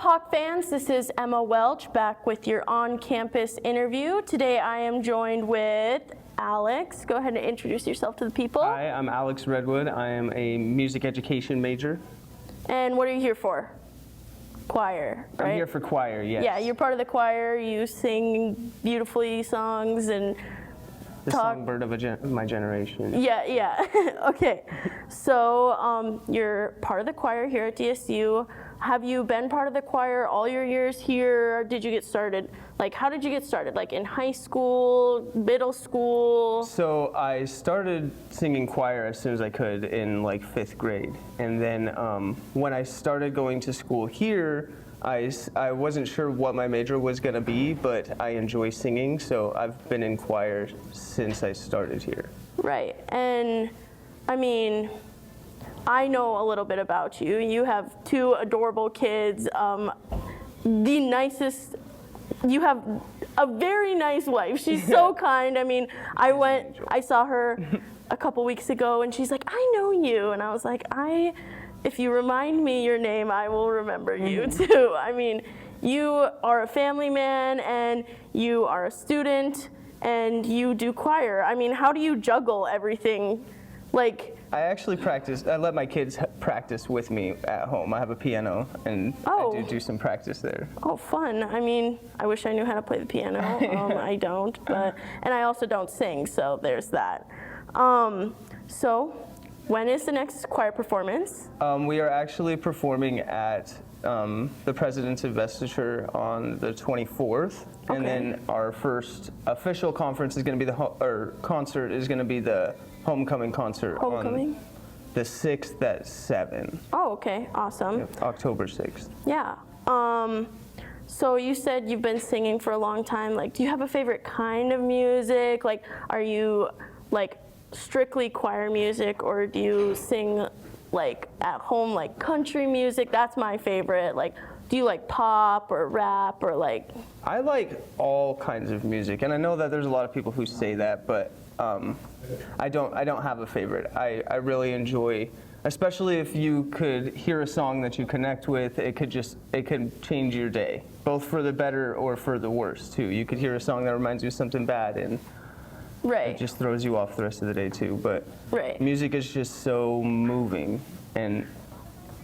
Hawk fans? This is Emma Welch back with your on-campus interview. Today I am joined with Alex. Go ahead and introduce yourself to the people. Hi, I'm Alex Redwood. I am a music education major. And what are you here for? Choir, right? I'm here for choir, yes. Yeah, you're part of the choir. You sing beautifully songs and the songbird of my generation. Yeah. Okay. So you're part of the choir here at DSU. Have you been part of the choir all your years here? Or did you get started? Like, how did you get started? Like in high school, middle school? So I started singing choir as soon as I could in like 5th grade. And then when I started going to school here, I wasn't sure what my major was going to be, but I enjoy singing, so I've been in choir since I started here. Right, and I mean, I know a little bit about you. You have 2 adorable kids, the nicest, you have a very nice wife. She's so kind. I mean, I saw her a couple weeks ago and she's like, I know you. And I was like, if you remind me your name, I will remember you too. I mean, you are a family man and you are a student and you do choir. I mean, how do you juggle everything? Like, I actually practice. I let my kids practice with me at home. I have a piano and I do some practice there. Oh, fun. I mean, I wish I knew how to play the piano. I don't, and I also don't sing, so there's that. So, when is the next choir performance? We are actually performing at the President's Investiture on the 24th, okay. And then our first official conference is going to be concert is going to be the homecoming concert on the 6th at 7. Oh, okay, awesome. Yep, October 6th. Yeah. So you said you've been singing for a long time. Like, do you have a favorite kind of music? Like, are you like strictly choir music, or do you sing like at home like country music? That's my favorite. Like, do you like pop or rap or like? I like all kinds of music, and I know that there's a lot of people who say that, but I don't have a favorite. I really enjoy, especially if you could hear a song that you connect with, it could change your day, both for the better or for the worse too. You could hear a song that reminds you of something bad and it just throws you off the rest of the day too. But music is just so moving, and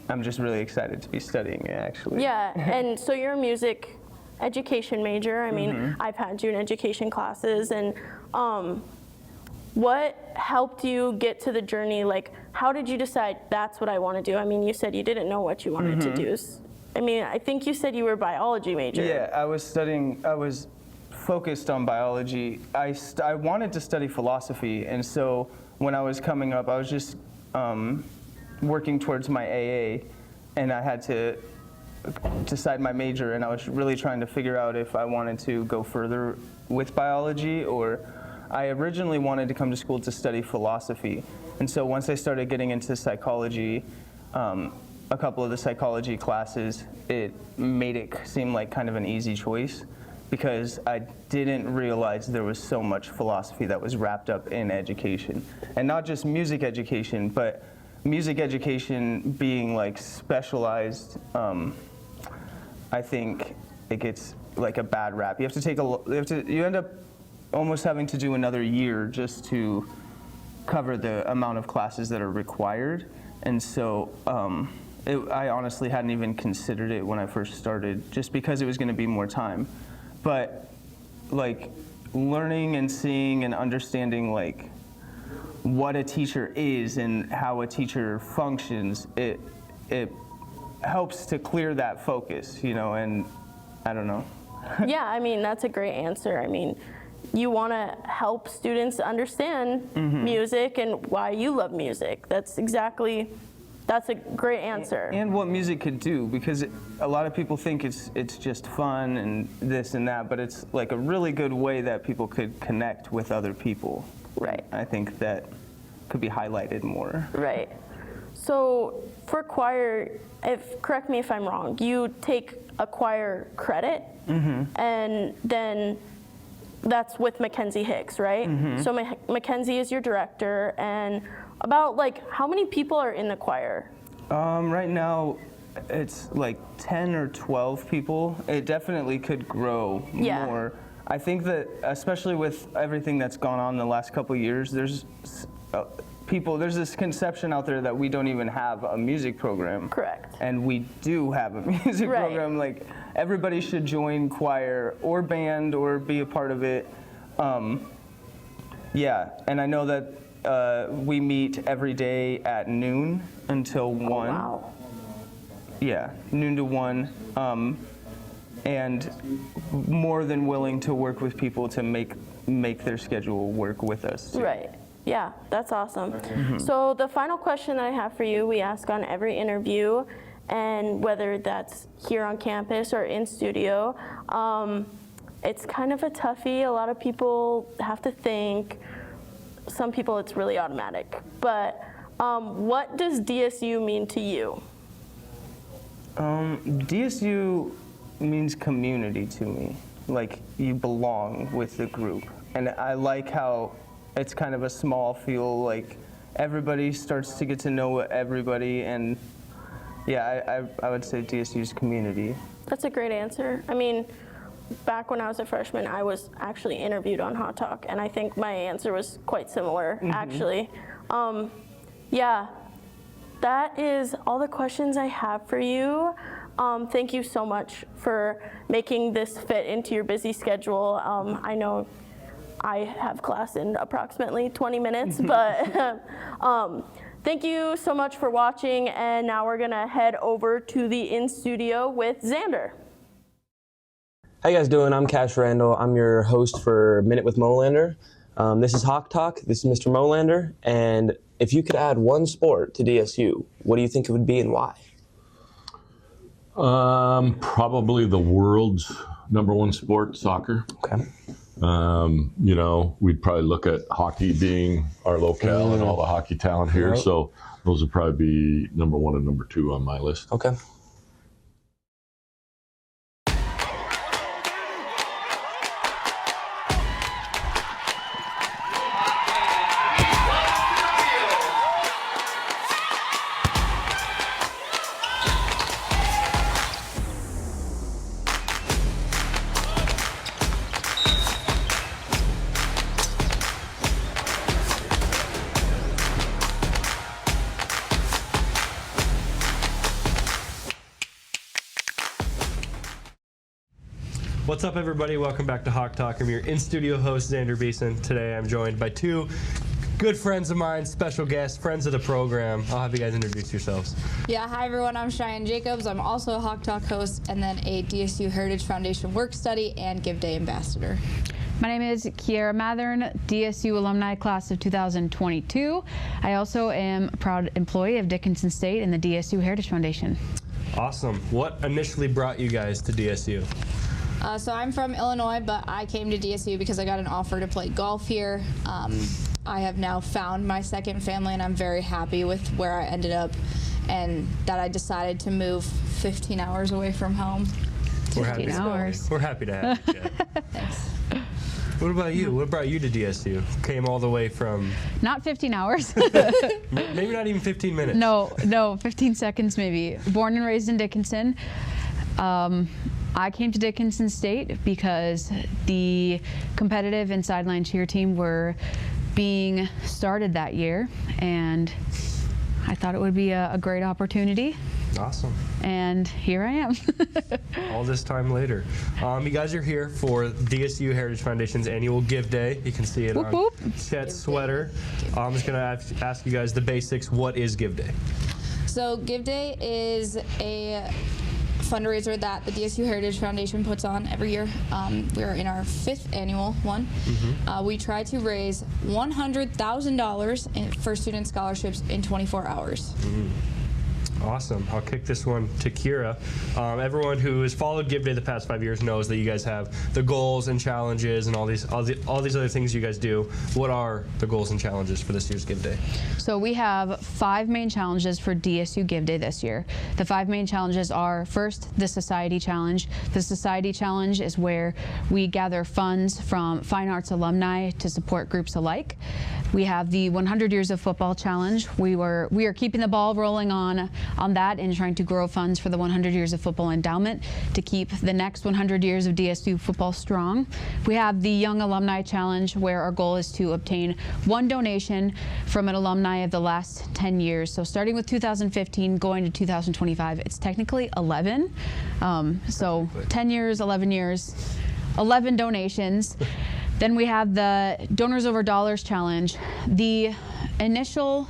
I'm just really excited to be studying it actually. Yeah, and so you're a music education major. I mean, I've had you in education classes, and what helped you get to the journey? Like, how did you decide that's what I want to do? I mean, you said you didn't know what you wanted to do. I mean, I think you said you were a biology major. Yeah, I was focused on biology. I wanted to study philosophy, and so when I was coming up, I was just working towards my AA, and I had to decide my major, and I was really trying to figure out if I wanted to go further with biology, or I originally wanted to come to school to study philosophy. And so once I started getting into psychology, a couple of the psychology classes, it made it seem like kind of an easy choice, because I didn't realize there was so much philosophy that was wrapped up in education. And not just music education, but music education being like specialized, I think it gets like a bad rap. You have to take you end up almost having to do another year just to cover the amount of classes that are required. And so I honestly hadn't even considered it when I first started, just because it was going to be more time. But like learning and seeing and understanding like what a teacher is and how a teacher functions, it helps to clear that focus, you know, and I don't know. Yeah, I mean, that's a great answer. I mean, you want to help students understand music and why you love music. That's a great answer. And what music could do, because a lot of people think it's just fun and this and that, but it's like a really good way that people could connect with other people. Right. I think that could be highlighted more. Right. So for choir, correct me if I'm wrong, you take a choir credit, and then that's with Mackenzie Hicks, right? So Mackenzie is your director, and about like how many people are in the choir? Right now it's like 10 or 12 people. It definitely could grow more. I think that especially with everything that's gone on in the last couple of years, there's this conception out there that we don't even have a music program. Correct. And we do have a music program. Like, everybody should join choir or band or be a part of it. Yeah, and I know that we meet every day at noon until 1. Oh, wow. Yeah, noon to 1. And more than willing to work with people to make their schedule work with us too. Right. Yeah, that's awesome. So the final question I have for you, we ask on every interview, and whether that's here on campus or in studio, it's kind of a toughie. A lot of people have to think. Some people it's really automatic. But what does DSU mean to you? DSU means community to me. Like, you belong with the group. And I like how it's kind of a small feel, like everybody starts to get to know everybody, and yeah, I would say DSU's community. That's a great answer. I mean, back when I was a freshman, I was actually interviewed on HawkTalk, and I think my answer was quite similar, actually. Yeah, that is all the questions I have for you. Thank you so much for making this fit into your busy schedule. I know I have class in approximately 20 minutes, but thank you so much for watching, and now we're gonna head over to the in-studio with Xander. How you guys doing? I'm Cash Randle. I'm your host for Minute with Molander. This is HawkTalk. This is Mr. Molander, and if you could add one sport to DSU, what do you think it would be and why? Probably the world's #1 sport, soccer. Okay. You know, we'd probably look at hockey being our locale and all the hockey talent here. Yep. So those would probably be #1 and #2 on my list. Okay. What's up, everybody? Welcome back to HawkTalk. I'm your in-studio host, Xander Beeson. Today I'm joined by two good friends of mine, special guests, friends of the program. I'll have you guys introduce yourselves. Yeah, hi everyone, I'm Cheyenne Jacobs. I'm also a HawkTalk host and then a DSU Heritage Foundation work study and Give Day ambassador. My name is Kiera Mathern, DSU alumni class of 2022. I also am a proud employee of Dickinson State and the DSU Heritage Foundation. Awesome. What initially brought you guys to DSU? So I'm from Illinois, but I came to DSU because I got an offer to play golf here. I have now found my second family, and I'm very happy with where I ended up, and that I decided to move 15 hours away from home. We're happy to have you guys. Thanks. What about you? What brought you to DSU? Came all the way from... Not 15 hours. Maybe not even 15 minutes. No, 15 seconds maybe. Born and raised in Dickinson. I came to Dickinson State because the competitive and sideline cheer team were being started that year, and I thought it would be a great opportunity. Awesome. And here I am. All this time later. You guys are here for DSU Heritage Foundation's annual Give Day. You can see it on whoop. Chet's sweater. I'm just going to ask you guys the basics. What is Give Day? So Give Day is a fundraiser that the DSU Heritage Foundation puts on every year. We're in our 5th annual one. We try to raise $100,000 for student scholarships in 24 hours. Awesome. I'll kick this one to Kiera. Everyone who has followed Give Day the past 5 years knows that you guys have the goals and challenges and all these other things you guys do. What are the goals and challenges for this year's Give Day? So we have 5 main challenges for DSU Give Day this year. The 5 main challenges are, first, the Society Challenge. The Society Challenge is where we gather funds from fine arts alumni to support groups alike. We have the 100 Years of Football Challenge. We are keeping the ball rolling on on that and trying to grow funds for the 100 Years of Football Endowment to keep the next 100 years of DSU football strong. We have the Young Alumni Challenge, where our goal is to obtain one donation from an alumni of the last 10 years. So starting with 2015, going to 2025, it's technically 11. So 10 years, 11 years, 11 donations. Then we have the Donors Over Dollars Challenge. The initial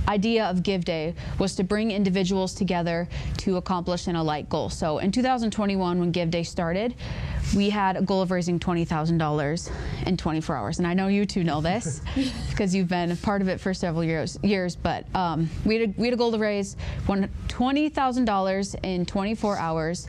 idea of Give Day was to bring individuals together to accomplish an alike goal. So in 2021, when Give Day started, we had a goal of raising $20,000 in 24 hours. And I know you two know this because you've been a part of it for several years. But we had a goal to raise $20,000 in 24 hours.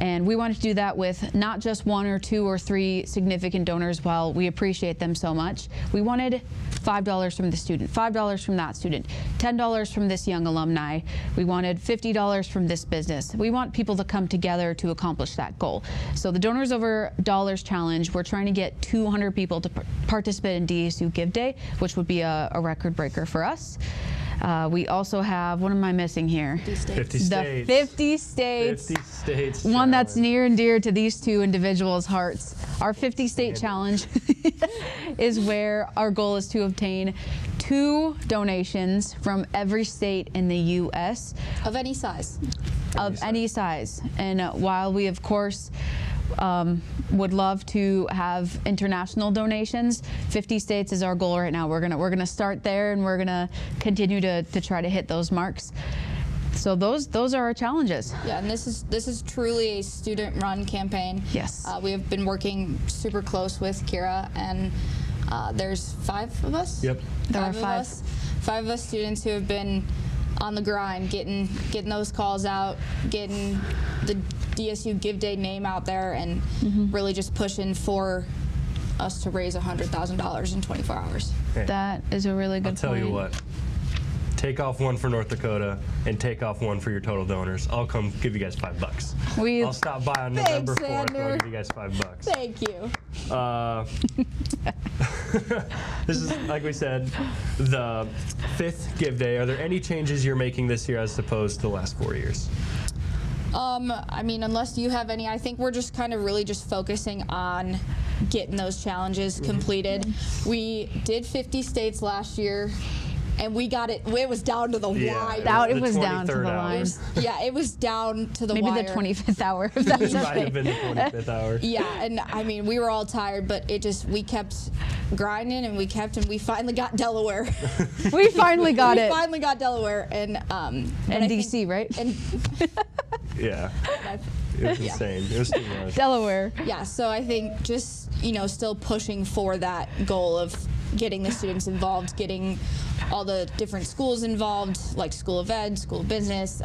And we wanted to do that with not just 1 or 2 or 3 significant donors. While we appreciate them so much, we wanted $5 from the student, $5 from that student, $10 from this young alumni. We wanted $50 from this business. We want people to come together to accomplish that goal. So the Donors Over Dollars Challenge, we're trying to get 200 people to participate in DSU Give Day, which would be a record breaker for us. We also have, what am I missing here? 50 states. The 50 states. 50 states. One that's near and dear to these two individuals' hearts. Our 50 state challenge is where our goal is to obtain 2 donations from every state in the U.S. Of any size. Of any size. And while we, of course, would love to have international donations, 50 states is our goal right now. We're gonna start there, and we're gonna continue to try to hit those marks. So those are our challenges. Yeah, and this is truly a student-run campaign. Yes. We have been working super close with Kiera, and there's 5 of us. Yep. There are 5 of 5. us. 5 of us students who have been on the grind, getting those calls out, getting the DSU Give Day name out there, and really just pushing for us to raise $100,000 in 24 hours. Hey, That is a really good I'll tell point. you what. Take off 1 for North Dakota and take off 1 for your total donors. I'll come give you guys $5. I'll stop by on November 4th and I'll Xander. give you guys $5. Thank you. This is, like we said, the 5th Give Day. Are there any changes you're making this year as opposed to the last 4 years? I mean, unless you have any, I think we're just kind of really just focusing on getting those challenges completed. We did 50 states last year, and we got it. It was down to the wire. It was down to the 23rd line. hour. Yeah, it was down to the Maybe wire. the 25th hour. If that's Might okay. have been the 25th hour. Yeah, and I mean, we were all tired, but we kept grinding, and we finally got Delaware. We finally got we it. finally got Delaware, and And I think- DC, right? And Yeah. It was insane. It was too much. Delaware. yeah, so I think just still pushing for that goal of getting the students involved, getting all the different schools involved, like School of Ed, School of Business.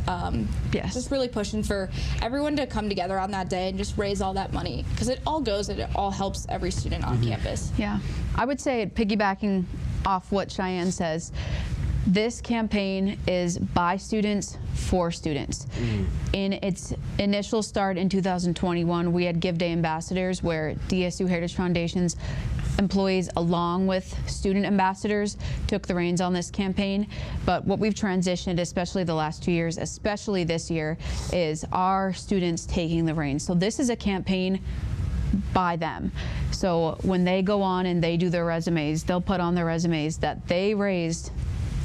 Yes. Just really pushing for everyone to come together on that day and just raise all that money, because it all goes and it all helps every student on campus. Yeah, I would say, piggybacking off what Cheyenne says, this campaign is by students for students. In its initial start in 2021, we had Give Day ambassadors, where DSU Heritage Foundation's employees, along with student ambassadors, took the reins on this campaign. But what we've transitioned, especially the last 2 years, especially this year, is our students taking the reins. So this is a campaign by them. So when they go on and they do their resumes, they'll put on their resumes that they raised,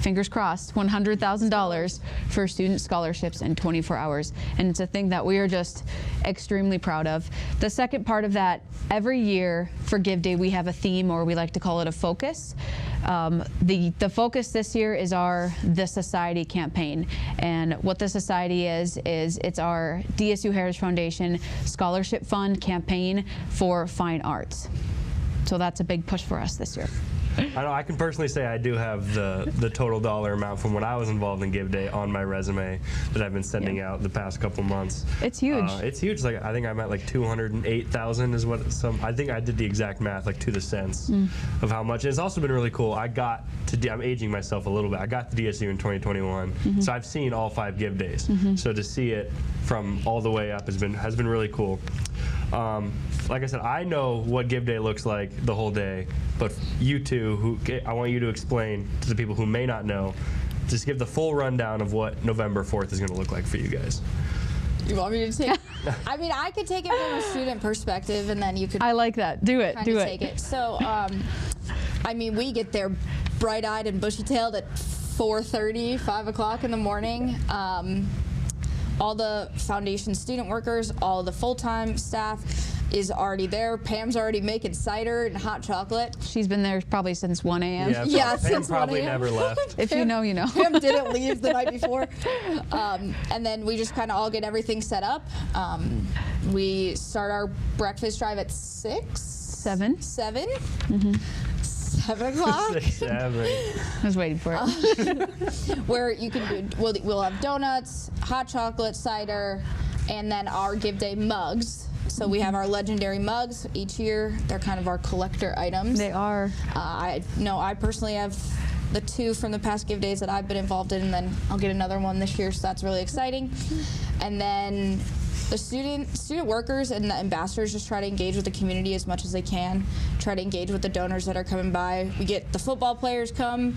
fingers crossed, $100,000 for student scholarships in 24 hours. And it's a thing that we are just extremely proud of. The second part of that, every year for Give Day, we have a theme, or we like to call it a focus. The focus this year is our The Society campaign. And what The Society is it's our DSU Heritage Foundation Scholarship Fund campaign for fine arts. So that's a big push for us this year. I know I can personally say I do have the total dollar amount from when I was involved in Give Day on my resume that I've been sending out the past couple months. It's huge. It's huge. Like, I think I'm at like 208,000 is what I think I did the exact math, like to the cents of how much. And it's also been really cool. I'm aging myself a little bit. I got the DSU in 2021, so I've seen all 5 Give Days. So to see it from all the way up has been really cool. Like I said, I know what Give Day looks like the whole day, but you two, I want you to explain to the people who may not know just give the full rundown of what November 4th is going to look like for you guys. You want me to take? I mean, I could take it from a student perspective, and then you could. I like that. Do it. Kind of Do take it. it. So, I mean, we get there bright-eyed and bushy-tailed at 4:30, 5 o'clock in the morning. All the foundation student workers, all the full-time staff is already there. Pam's already making cider and hot chocolate. She's been there probably since 1 a.m. Yeah, Pam since probably 1 a.m. never left. If you know, you know. Pam didn't leave the night before. And then we just kind of all get everything set up. We start our breakfast drive at 6? 7. 7? Mm-hmm. 7 o'clock. 6, 7. I was waiting for it. Where you can do, we'll have donuts, hot chocolate, cider, and then our give day mugs. So we have our legendary mugs each year. They're kind of our collector items. They are. I personally have the 2 from the past give days that I've been involved in, and then I'll get another one this year, so that's really exciting. And then the student workers and the ambassadors just try to engage with the community as much as they can, try to engage with the donors that are coming by. We get the football players come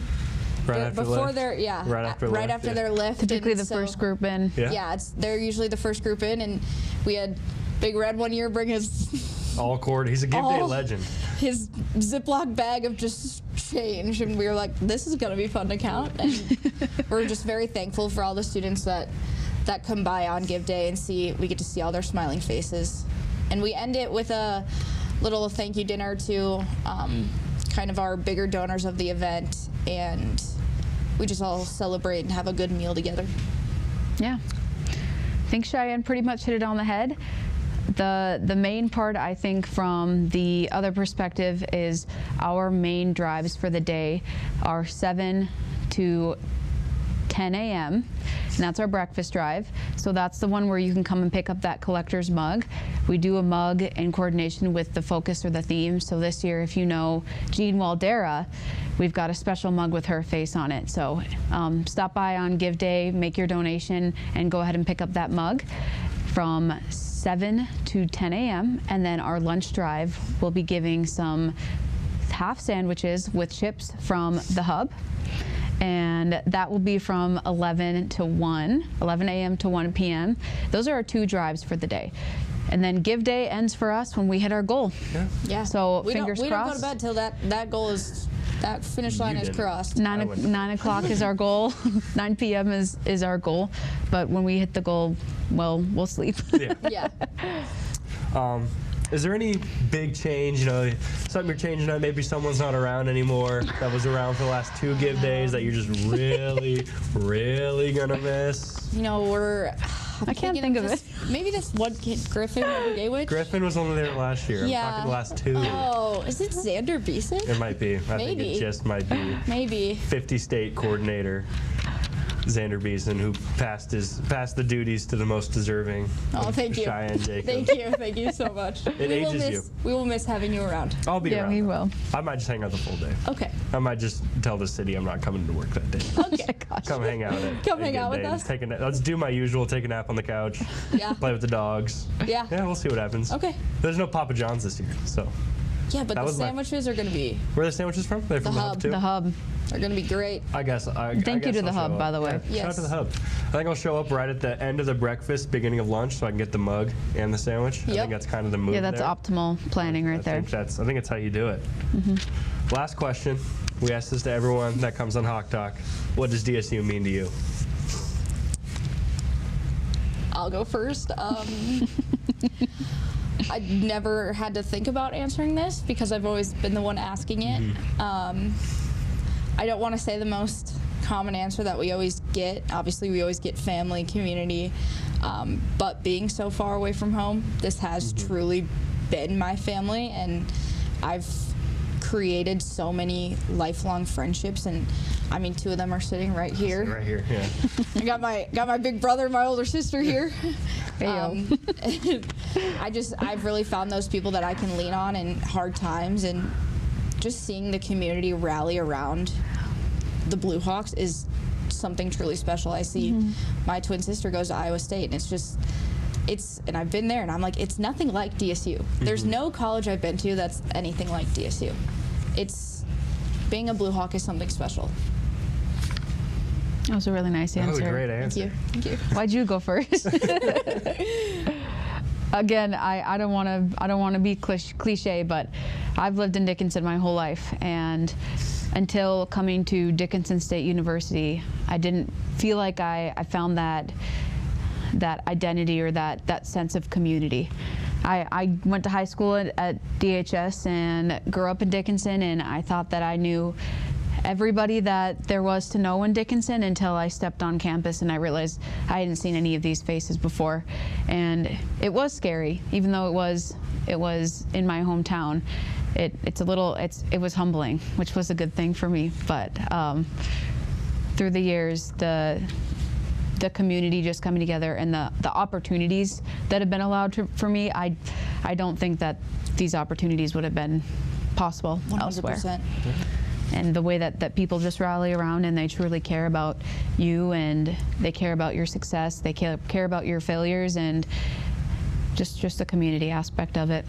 Right after before lift. their Right after lift, yeah. their lift. Typically and the so- first group in. Yeah. they're usually the first group in, and we had Big Red one year bring his All cord. He's a give day legend. his Ziploc bag of just change, and we were like, this is going to be fun to count. And we're just very thankful for all the students that come by on Give Day and we get to see all their smiling faces. And we end it with a little thank you dinner to kind of our bigger donors of the event, and we just all celebrate and have a good meal together. Yeah. I think Cheyenne pretty much hit it on the head. The main part, I think, from the other perspective is our main drives for the day are 7 to 10 a.m. and that's our breakfast drive. So that's the one where you can come and pick up that collector's mug. We do a mug in coordination with the focus or the theme. So this year, if you know Jean Waldera, we've got a special mug with her face on it. So stop by on Give Day, make your donation, and go ahead and pick up that mug from 7 to 10 a.m. And then our lunch drive will be giving some half sandwiches with chips from the Hub. And that will be from 11 a.m. to 1 p.m. Those are our 2 drives for the day. And then Give Day ends for us when we hit our goal. Yeah. So we fingers don't go to crossed. bed till that goal is, that finish line is didn't. crossed. 9 o'clock is our goal. 9 p.m. is our goal. But when we hit the goal, well, we'll sleep. Yeah. Yeah. Is there any big change, something you're changing on? Maybe someone's not around anymore that was around for the last 2 give days that you're just really, really gonna miss? I can't think of it. Maybe this one kid, Griffin, over Gaywitch. Griffin was only there last year. Yeah. I'm talking the last 2. Oh, is it Xander Beeson? It might be. I think Maybe. it just might be. Maybe. 50 state coordinator Xander Beeson, who passed the duties to the most deserving. Oh, thank you. Cheyenne Jacob. Thank you so much. It ages you. We will miss having you around. I'll be Yeah, around. we will. I might just hang out the full day. Okay. I might just tell the city I'm not coming to work that day. Okay. Come hang out. Come hang out with us. Let's do my usual, take a nap on the couch, Yeah. play with the dogs. Yeah. Yeah, we'll see what happens. Okay. There's no Papa John's this year, so. Yeah, but That the was my- sandwiches are going to be, Where are the sandwiches from? They're from the Hub Hub. too? The Hub. are going to be great. I guess. Thank you to the Hub, by the way. Yeah, shout out to Yes. the Hub. I think I'll show up right at the end of the breakfast, beginning of lunch, so I can get the mug and the sandwich. I Yep. think that's kind of the move Yeah, that's there. optimal planning right there. I think that's how you do it. Last question. We ask this to everyone that comes on HawkTalk. What does DSU mean to you? I'll go first. I never had to think about answering this because I've always been the one asking it. I don't want to say the most common answer that we always get. Obviously, we always get family, community, but being so far away from home, this has truly been my family, and I've created so many lifelong friendships, and I mean, 2 of them are sitting right here. Right here, yeah. I got my big brother and my older sister here. I've really found those people that I can lean on in hard times, and just seeing the community rally around the Blue Hawks is something truly special. I see my twin sister goes to Iowa State, and and I've been there, and I'm like, it's nothing like DSU. There's no college I've been to that's anything like DSU. Being a Blue Hawk is something special. That was a really nice That was answer. a great answer. Thank you. Why'd you go first? Again, I don't want to be cliche, but I've lived in Dickinson my whole life, and until coming to Dickinson State University, I didn't feel like I found that identity or that sense of community. I went to high school at DHS and grew up in Dickinson, and I thought that I knew everybody that there was to know in Dickinson until I stepped on campus and I realized I hadn't seen any of these faces before. And it was scary, even though it was in my hometown. It was humbling, which was a good thing for me. But through the years, the community just coming together and the opportunities that have been allowed for me, I don't think that these opportunities would have been possible 100%. elsewhere. And the way that people just rally around and they truly care about you and they care about your success, they care about your failures, and just the community aspect of it.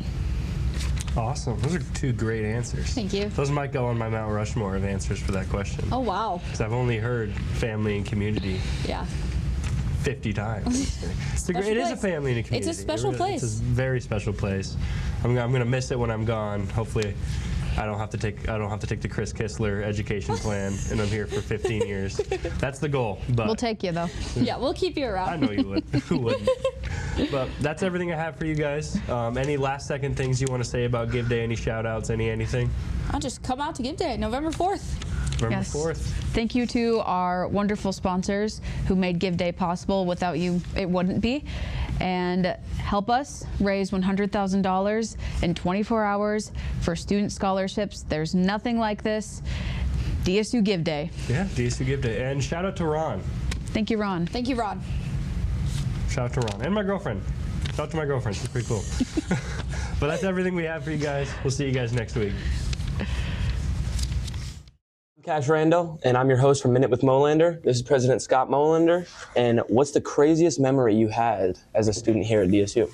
Awesome. Those are two great answers. Thank you. Those might go on my Mount Rushmore of answers for that question. Oh, wow. Because I've only heard family and community Yeah. 50 times. It is a family and a community. It's a special place. It's a very special place. I'm gonna miss it when I'm gone. Hopefully, I don't have to take the Chris Kistler education plan, and I'm here for 15 years. That's the goal. But We'll take you though. Yeah, we'll keep you around. I know you would. Who wouldn't? But that's everything I have for you guys. Any last second things you want to say about Give Day? Any shout outs? Anything? I'll just come out to Give Day, November 4th. November Yes. 4th. Thank you to our wonderful sponsors who made Give Day possible. Without you, it wouldn't be. And help us raise $100,000 in 24 hours for student scholarships. There's nothing like this. DSU Give Day. Yeah, DSU Give Day. And shout out to Ron. Thank you, Ron. Thank you, Ron. Shout out to Ron. And my girlfriend. Shout out to my girlfriend. She's pretty cool. But that's everything we have for you guys. We'll see you guys next week. I'm Cash Randle, and I'm your host for Minute with Molander. This is President Scott Molander. And what's the craziest memory you had as a student here at DSU?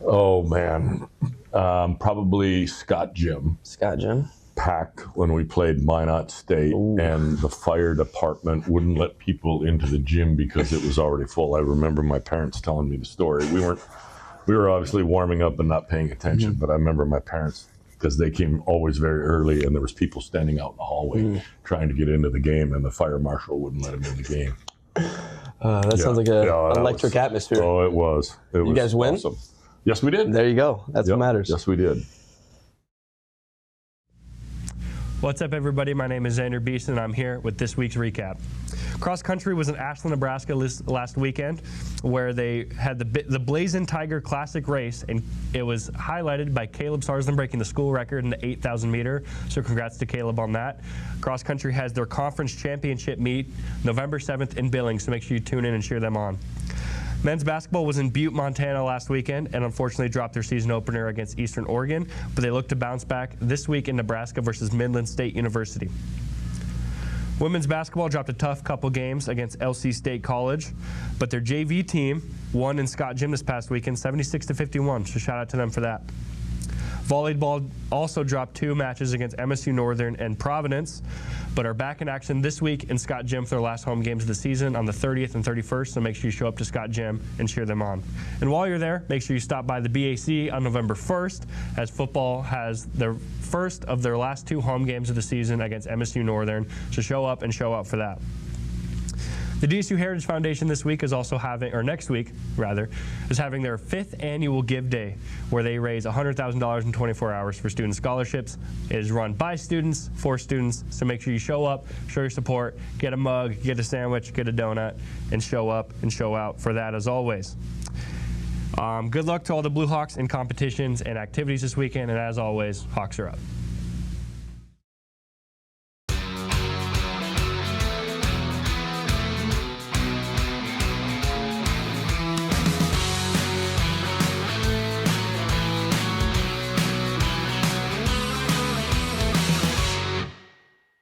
Oh man, probably Scott Gym. Scott Jim. Pack when we played Minot State. Ooh. And the fire department wouldn't let people into the gym because it was already full. I remember my parents telling me the story. We were obviously warming up and not paying attention, but I remember my parents, because they came always very early and there was people standing out in the hallway trying to get into the game, and the fire marshal wouldn't let them in the game. That sounds like an electric atmosphere. Oh, it was. You guys win? Awesome. Yes, we did. There you go. That's Yep. what matters. Yes, we did. What's up, everybody? My name is Xander Beeson, and I'm here with this week's recap. Cross country was in Ashland, Nebraska last weekend, where they had the Blazing Tiger Classic race, and it was highlighted by Caleb Sarsland breaking the school record in the 8,000 meter. So congrats to Caleb on that. Cross country has their conference championship meet November 7th in Billings, so make sure you tune in and cheer them on. Men's basketball was in Butte, Montana last weekend and unfortunately dropped their season opener against Eastern Oregon, but they look to bounce back this week in Nebraska versus Midland State University. Women's basketball dropped a tough couple games against LC State College, but their JV team won in Scott Gym this past weekend, 76-51, so shout out to them for that. Volleyball also dropped 2 matches against MSU Northern and Providence, but are back in action this week in Scott Gym for their last home games of the season on the 30th and 31st, so make sure you show up to Scott Gym and cheer them on. And while you're there, make sure you stop by the BAC on November 1st, as football has their first of their last 2 home games of the season against MSU Northern, so show up and show out for that. The DSU Heritage Foundation this week is also having, or next week rather, is having their 5th annual Give Day, where they raise $100,000 in 24 hours for student scholarships. It is run by students, for students, so make sure you show up, show your support, get a mug, get a sandwich, get a donut, and show up and show out for that as always. Good luck to all the Blue Hawks in competitions and activities this weekend, and as always, Hawks are up.